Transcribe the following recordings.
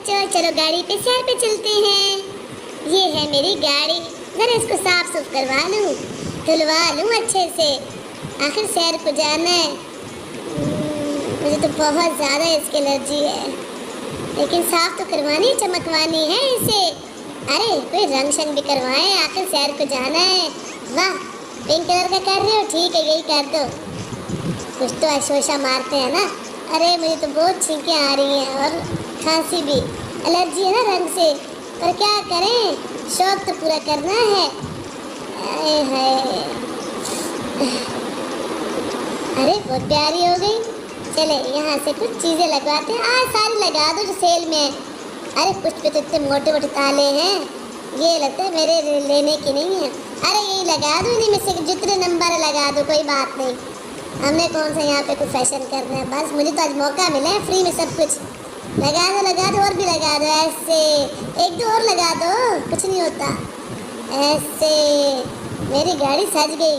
बच्चों, चलो गाड़ी पे सैर पे चलते हैं। ये है मेरी गाड़ी, जरा इसको साफ सुफ करवा लूँ, धुलवा लूँ अच्छे से। आखिर सैर को जाना है। मुझे तो बहुत ज़्यादा इसकी एलर्जी है, लेकिन साफ तो करवानी, चमकवानी है इसे। अरे कोई रंग शंग भी करवाएं, आखिर सैर को जाना है। वाह, पिंक कलर का कर रहे हो, ठीक है यही कर दो। कुछ तो आशोशा मारते हैं ना। अरे मुझे तो बहुत छींकें आ रही हैं और खांसी भी, एलर्जी है ना रंग से, पर क्या करें, शौक तो पूरा करना है। अरे बहुत प्यारी हो गई। चले यहाँ से कुछ चीज़ें लगवाते हैं। आज सारी लगा दो जो सेल में है। अरे कुछ पे तो इतने मोटे मोटे ताले हैं, ये लगता है मेरे लेने की नहीं है। अरे यही लगा दो, इन्हीं में से जितने नंबर लगा दो, कोई बात नहीं। हमने कौन सा यहाँ पे कुछ फैशन करना है, बस मुझे तो आज मौका मिला है फ्री में सब कुछ। लगा दो और भी लगा दो, ऐसे एक दो और लगा दो, कुछ नहीं होता। ऐसे मेरी गाड़ी सज गई,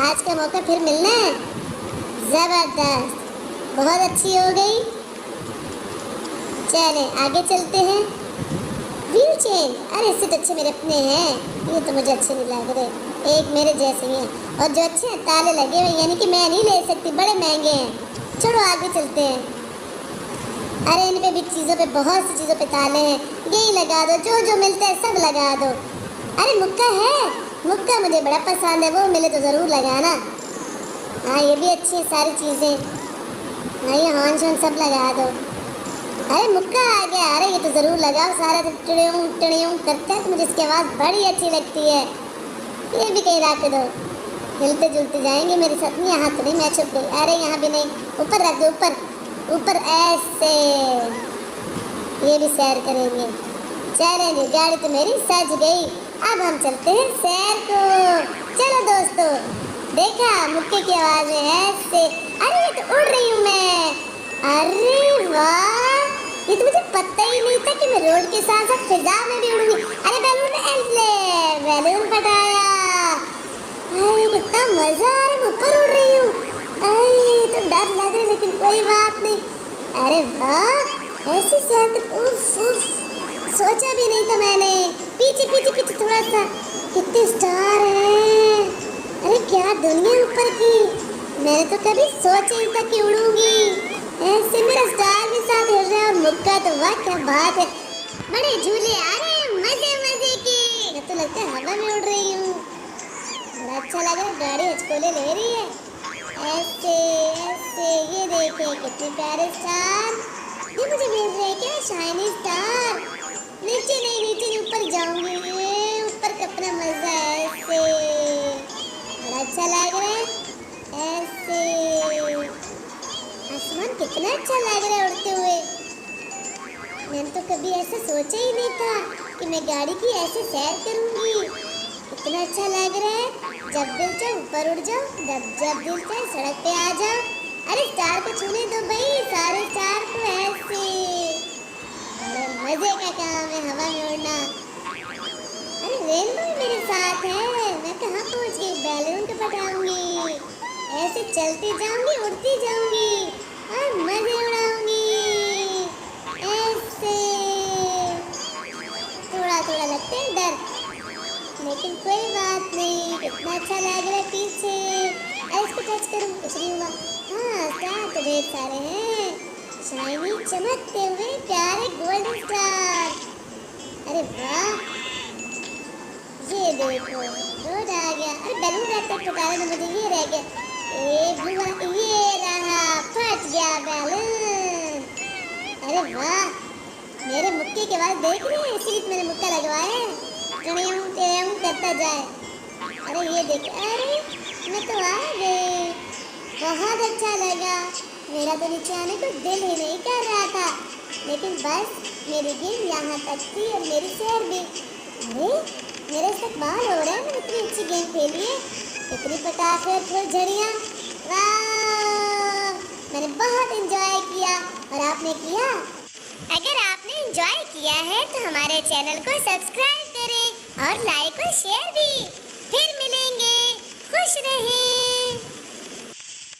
आज का मौका फिर मिलना है। ज़बरदस्त, बहुत अच्छी हो गई। चले आगे चलते हैं। व्हील चेन, अरे इससे तो अच्छे मेरे अपने हैं, ये तो मुझे अच्छे नहीं लग रहे। एक मेरे जैसे ही हैं, और जो अच्छे हैं ताले लगे हुए, यानी कि मैं नहीं ले सकती, बड़े महंगे हैं। चलो आगे चलते हैं। अरे इन पे भी चीज़ों पे, बहुत सी चीज़ों पे ताले हैं, यही लगा दो, जो जो मिलता है सब लगा दो। अरे मुक्का है, मुक्का मुझे बड़ा पसंद है, वो मिले तो ज़रूर लगाना। हाँ ये भी अच्छी है सारी चीज़ें। हाँ ये हॉर्न शॉर्न सब लगा दो। अरे मुक्का आ गया, अरे ये तो ज़रूर लगाओ, सारा तो टिड़ियों करता है, तो मुझे इसकी आवाज़ बड़ी अच्छी लगती है। ये भी कहीं रख दो, हिलते जुलते जाएंगे मेरे साथ। नहीं यहाँ तो नहीं, मैं छुप गई। अरे यहाँ भी नहीं, ऊपर रख दो, ऊपर ऊपर ऐसे, ये भी सैर करेंगे। चलेंगे, गाड़ी तो मेरी सज गई, अब हम चलते हैं सैर को। चलो दोस्तों, देखा मुक्के की आवाज़ें ऐसे। अरे ये तो उड़ रही हूँ मैं, अरे वाह, ये तो मुझे पता ही नहीं था कि मैं रोड के साथ साथ फिजा में भी उड़ूंगी। अरे बैलून फटाया, अरे कितना मजा आ रहा है, मैं ऊपर उड़ रही हूँ। अरे तो डर लग रहा है, लेकिन कोई बात नहीं। अरे वाह, ऐसी सैर सोचा भी नहीं था मैंने। पीछे पीछे पीछे थोड़ा सा, कितने स्टार हैं, अरे क्या दुनिया ऊपर की, मैंने तो कभी सोचा ही था कि उड़ूंगी ऐसे। मेरा स्टार भी साथ हिल रहा है, और मुक्का तो वाह क्या बात है। बड़े झूले आ रहे हैं, मजे मजे के। मैं तो लगता है हवा में उड़ रही हूँ, बड़ा अच्छा लग रहा है। गाड़ी हिचकोले ले रही है ऐसे ऐसे। ये देखे कितने प्यारे स्टार, ये मुझे मिल रहे हैं क्या, शाइनी स्टार। नीचे नहीं, नीचे ऊपर जाऊंगी, ये ऊपर का अपना मजा है ऐसे, बड़ा अच्छा लग रहा है ऐसे। आसमान कितना अच्छा लग रहा है उड़ते हुए। मैंने तो कभी ऐसा सोचा ही नहीं था कि मैं गाड़ी की ऐसे सैर करूंगी। इतना अच्छा लग रहा है, जब दिल चाहे ऊपर उड़ जाओ, जब दिल चाहे सड़क पे आ जाओ। अरे स्टार को छूने दो भाई, सारे स्टार को ऐसे। बड़े मजे का काम है हवा में उड़ना। अरे रेनबो मेरे साथ है, मैं कहाँ पहुँच गई, बैलून को फटाऊंगी, ऐसे चलती जाऊंगी, उड़ती जाऊंगी और मजे उड़ाऊंगी ऐसे। थोड़ा थोड़ा लगता है डर, लेकिन कोई बात नहीं, कितना अच्छा लग रहा है पीछे। इसको टच करूँ, कुछ नहीं हुआ। हाँ स्टार तो ढेर सारे हैं, शाइनी चमकते हुए प्यारे गोल्डन स्टार। अरे वाह, ये देखो रोड आ गया। अरे बैलून रहते ठुकाने तो मुझे ये रह गया, ये रहा, फट गया बैलून। अरे वाह, मेरे मुक्के के बाद देख रही है, इसीलिए मैंने मुक्का लगवाया है, टेढ़े करता जाए। अरे ये देख, अरे मैं तो आ गई, बहुत अच्छा लगा। मेरा तो नीचे आने को दिल ही नहीं कर रहा था, लेकिन बस मेरी गेम यहाँ तक थी और मेरी सैर भी। अरे मेरा इस्तेमाल हो रहा है, मैंने इतनी अच्छी गेम खेली है, इतनी पटाखे फुलझड़ियाँ, वाह मैंने बहुत एंजॉय किया। और आपने किया? अगर आपने एंजॉय किया है तो हमारे चैनल को सब्सक्राइब करें और लाइक और शेयर भी। फिर मिलेंगे, खुश रहें।